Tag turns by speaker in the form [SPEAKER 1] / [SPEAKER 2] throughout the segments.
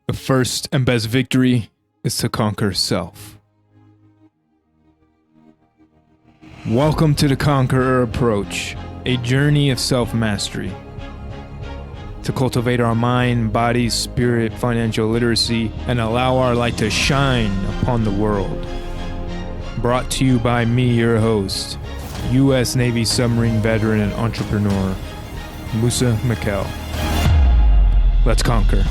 [SPEAKER 1] The first and best victory is to conquer self. Welcome to the Conqueror approach, a journey of self-mastery. To cultivate our mind, body, spirit, financial literacy, and allow our light to shine upon the world. Brought to you by me, your host, U.S. Navy submarine veteran and entrepreneur, Musa Mikkel. Let's conquer.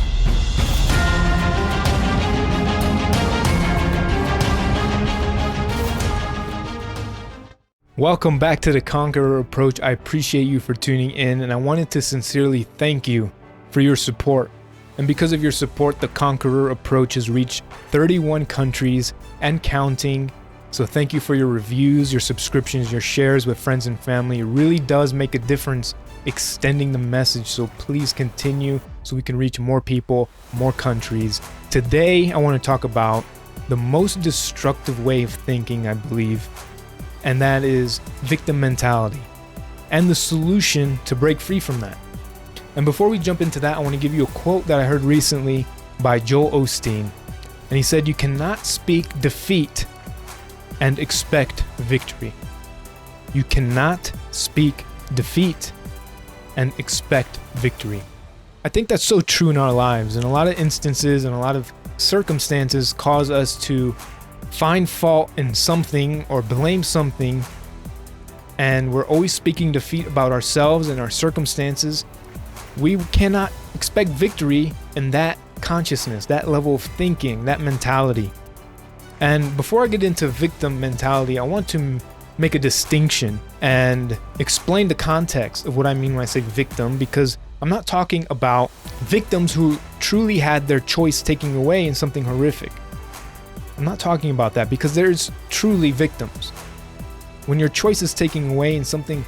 [SPEAKER 1] Welcome back to the Conqueror approach. I appreciate you for tuning in, and I wanted to sincerely thank you for your support. And because of your support, the Conqueror approach has reached 31 countries and counting. So thank you for your reviews, your subscriptions, your shares with friends and family. It really does make a difference extending the message. So please continue so we can reach more people, more countries. Today, I want to talk about the most destructive way of thinking, I believe, and that is victim mentality and the solution to break free from that. And before we jump into that, I want to give you a quote that I heard recently by Joel Osteen. And he said, "You cannot speak defeat and expect victory." You cannot speak defeat and expect victory. I think that's so true in our lives. And a lot of instances and a lot of circumstances cause us to find fault in something or blame something, and we're always speaking defeat about ourselves and our circumstances. We cannot expect victory in that consciousness, that level of thinking, that mentality. And before I get into victim mentality, I want to make a distinction and explain the context of what I mean when I say victim, because I'm not talking about victims who truly had their choice taken away in something horrific. I'm not talking about that, because there's truly victims. When your choice is taken away and something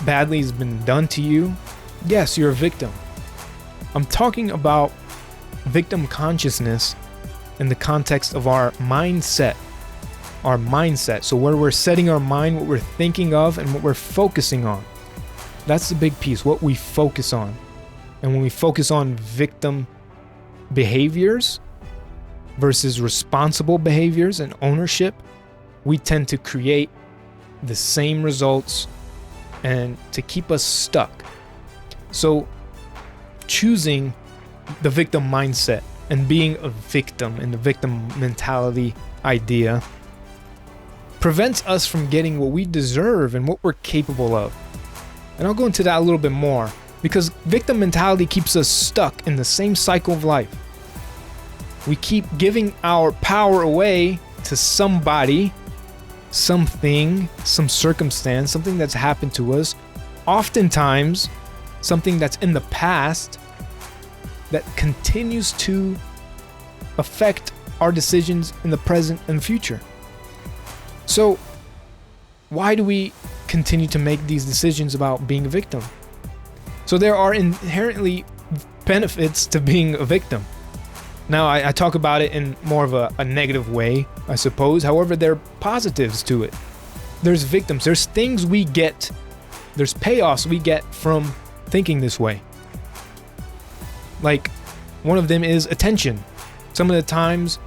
[SPEAKER 1] badly has been done to you, yes, you're a victim. I'm talking about victim consciousness in the context of our mindset. Our mindset. So where we're setting our mind, what we're thinking of, and what we're focusing on. That's the big piece, what we focus on. And when we focus on victim behaviors versus responsible behaviors and ownership, we tend to create the same results and to keep us stuck. So choosing the victim mindset and being a victim and the victim mentality idea prevents us from getting what we deserve and what we're capable of. And I'll go into that a little bit more, because victim mentality keeps us stuck in the same cycle of life. We keep giving our power away to somebody, something, some circumstance, something that's happened to us. Oftentimes, something that's in the past that continues to affect our decisions in the present and future. So, why do we continue to make these decisions about being a victim? So there are inherently benefits to being a victim. Now, I talk about it in more of a negative way, I suppose. However, there are positives to it. There's victims. There's things we get. There's payoffs we get from thinking this way. Like, one of them is attention. Some of the times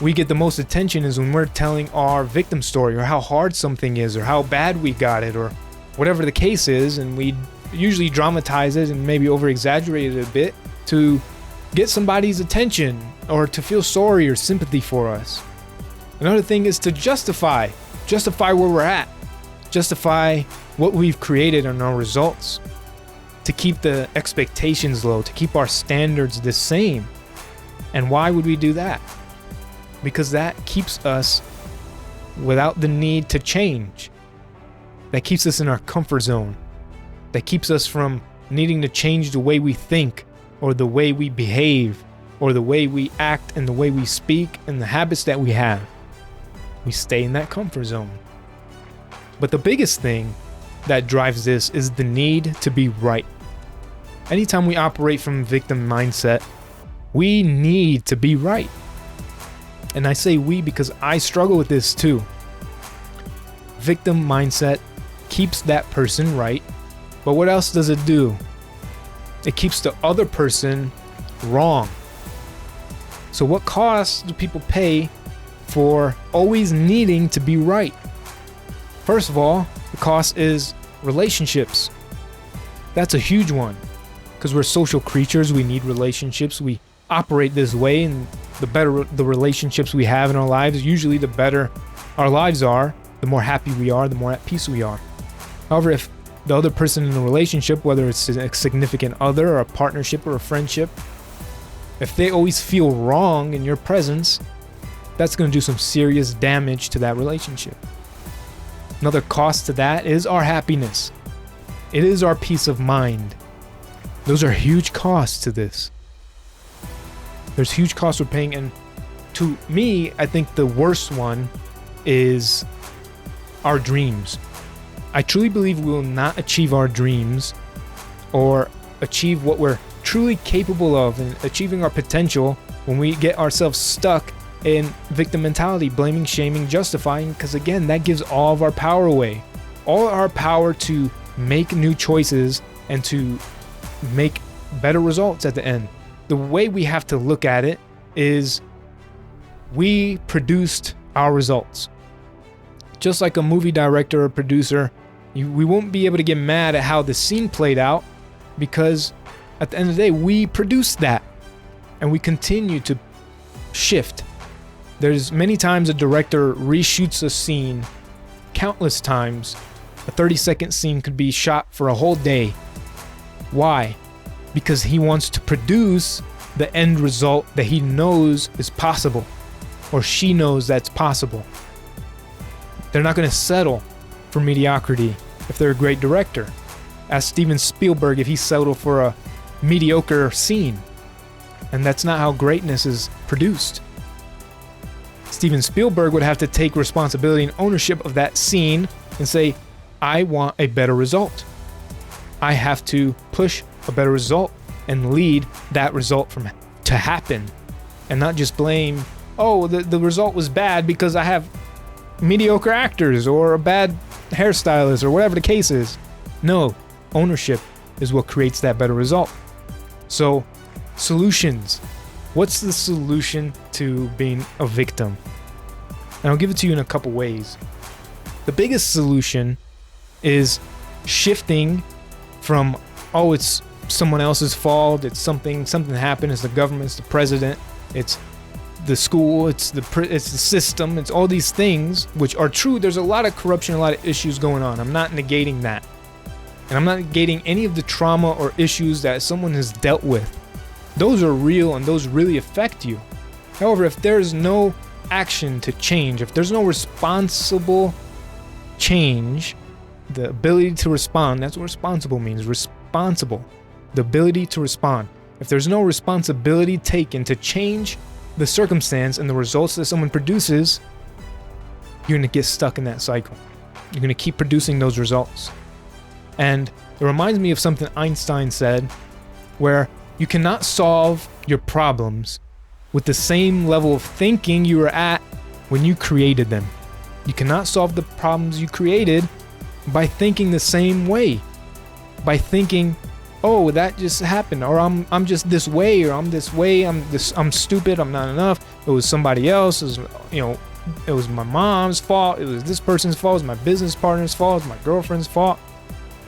[SPEAKER 1] we get the most attention is when we're telling our victim story, or how hard something is, or how bad we got it, or whatever the case is. And we usually dramatize it and maybe over-exaggerate it a bit to get somebody's attention or to feel sorry or sympathy for us. Another thing is to justify where we're at, justify what we've created and our results, to keep the expectations low, to keep our standards the same. And why would we do that? Because that keeps us without the need to change. That keeps us in our comfort zone. That keeps us from needing to change the way we think, or the way we behave, or the way we act, and the way we speak, and the habits that we have. We stay in that comfort zone. But the biggest thing that drives this is the need to be right. Anytime we operate from victim mindset, we need to be right. And I say we because I struggle with this too. Victim mindset keeps that person right, but what else does it do? It keeps the other person wrong. So what costs do people pay for always needing to be right? First of all, the cost is relationships. That's a huge one, because we're social creatures. We need relationships. We operate this way, and the better the relationships we have in our lives, usually the better our lives are, the more happy we are, the more at peace we are. However, if the other person in a relationship, whether it's a significant other or a partnership or a friendship, if they always feel wrong in your presence, that's going to do some serious damage to that relationship. Another cost to that is our happiness. It is our peace of mind. Those are huge costs to this. There's huge costs we're paying, and to me, I think the worst one is our dreams. I truly believe we will not achieve our dreams or achieve what we're truly capable of and achieving our potential when we get ourselves stuck in victim mentality, blaming, shaming, justifying, because again, that gives all of our power away. All our power to make new choices and to make better results at the end. The way we have to look at it is we produced our results. Just like a movie director or producer, we won't be able to get mad at how the scene played out, because at the end of the day, we produced that and we continue to shift. There's many times a director reshoots a scene, countless times. A 30-second scene could be shot for a whole day. Why? Because he wants to produce the end result that he knows is possible, or she knows that's possible. They're not going to settle for mediocrity if they're a great director. Ask Steven Spielberg if he settled for a mediocre scene. And that's not how greatness is produced. Steven Spielberg would have to take responsibility and ownership of that scene and say, I want a better result. I have to push a better result and lead that result to happen, and not just blame, oh, the result was bad because I have mediocre actors or a bad hairstylist or whatever the case is. No, ownership is what creates that better result. So, solutions. What's the solution to being a victim? And I'll give it to you in a couple ways. The biggest solution is shifting from, oh, it's someone else's fault, it's something happened, it's the government, it's the president, it's the school, it's the system, it's all these things, which are true. There's a lot of corruption, a lot of issues going on. I'm not negating that. And I'm not negating any of the trauma or issues that someone has dealt with. Those are real and those really affect you. However, if there's no action to change, if there's no responsible change, the ability to respond, that's what responsible means, responsible, the ability to respond. If there's no responsibility taken to change the circumstance and the results that someone produces, you're going to get stuck in that cycle. You're going to keep producing those results. And it reminds me of something Einstein said, where you cannot solve your problems with the same level of thinking you were at when you created them. You cannot solve the problems you created by thinking the same way. By thinking, oh, that just happened, or I'm just this way, or I'm this way, I'm stupid, I'm not enough. It was somebody else, it was my mom's fault, it was this person's fault, it was my business partner's fault, it was my girlfriend's fault.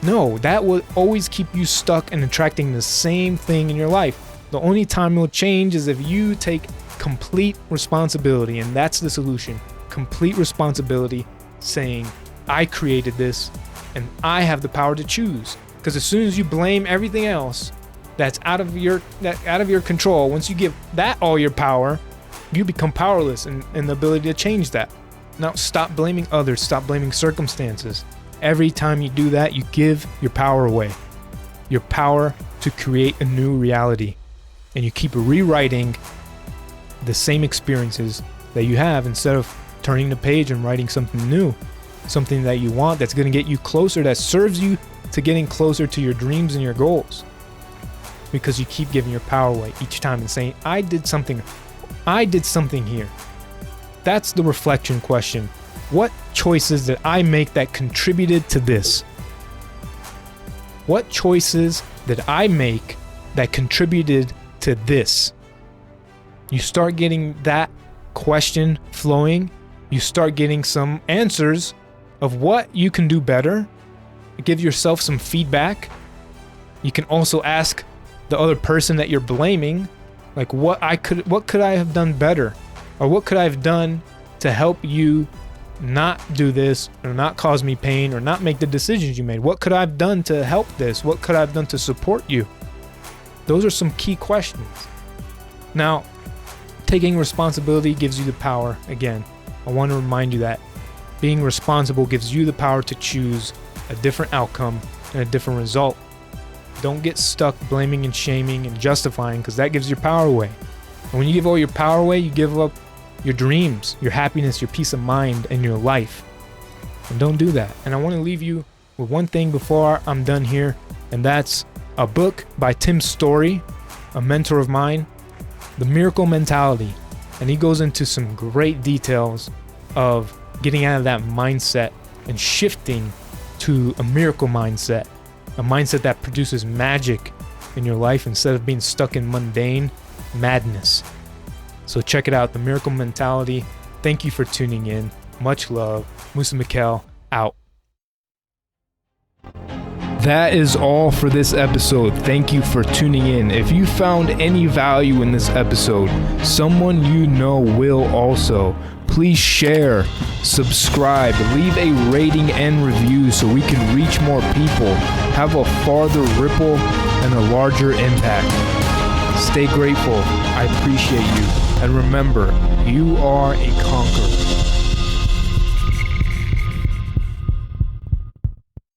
[SPEAKER 1] No, that will always keep you stuck and attracting the same thing in your life. The only time it will change is if you take complete responsibility, and that's the solution. Complete responsibility, saying, I created this, and I have the power to choose. Because as soon as you blame everything else that's out of your control, once you give that all your power, you become powerless in the ability to change that. Now, stop blaming others, stop blaming circumstances. Every time you do that, you give your power away. Your power to create a new reality. And you keep rewriting the same experiences that you have instead of turning the page and writing something new. Something that you want, that's going to get you closer, that serves you to getting closer to your dreams and your goals. Because you keep giving your power away each time and saying, I did something here. That's the reflection question. What choices did I make that contributed to this? What choices did I make that contributed to this? You start getting that question flowing. You start getting some answers of what you can do better. Give yourself some feedback. You can also ask the other person that you're blaming, like what could I have done better? Or what could I have done to help you not do this, or not cause me pain, or not make the decisions you made? What could I have done to help this? What could I have done to support you? Those are some key questions. Now, taking responsibility gives you the power. Again, I want to remind you that being responsible gives you the power to choose a different outcome and a different result. Don't get stuck blaming and shaming and justifying, because that gives your power away. And when you give all your power away, you give up your dreams, your happiness, your peace of mind, and your life. And don't do that. And I want to leave you with one thing before I'm done here, and that's a book by Tim Story, a mentor of mine, The Miracle Mentality. And he goes into some great details of getting out of that mindset and shifting to a miracle mindset, a mindset that produces magic in your life instead of being stuck in mundane madness. So check it out, The Miracle Mentality. Thank you for tuning in. Much love. Musa Mikkel, out. That is all for this episode. Thank you for tuning in. If you found any value in this episode, someone you know will also. Please share, subscribe, leave a rating and review so we can reach more people, have a farther ripple and a larger impact. Stay grateful. I appreciate you. And remember, you are a conqueror.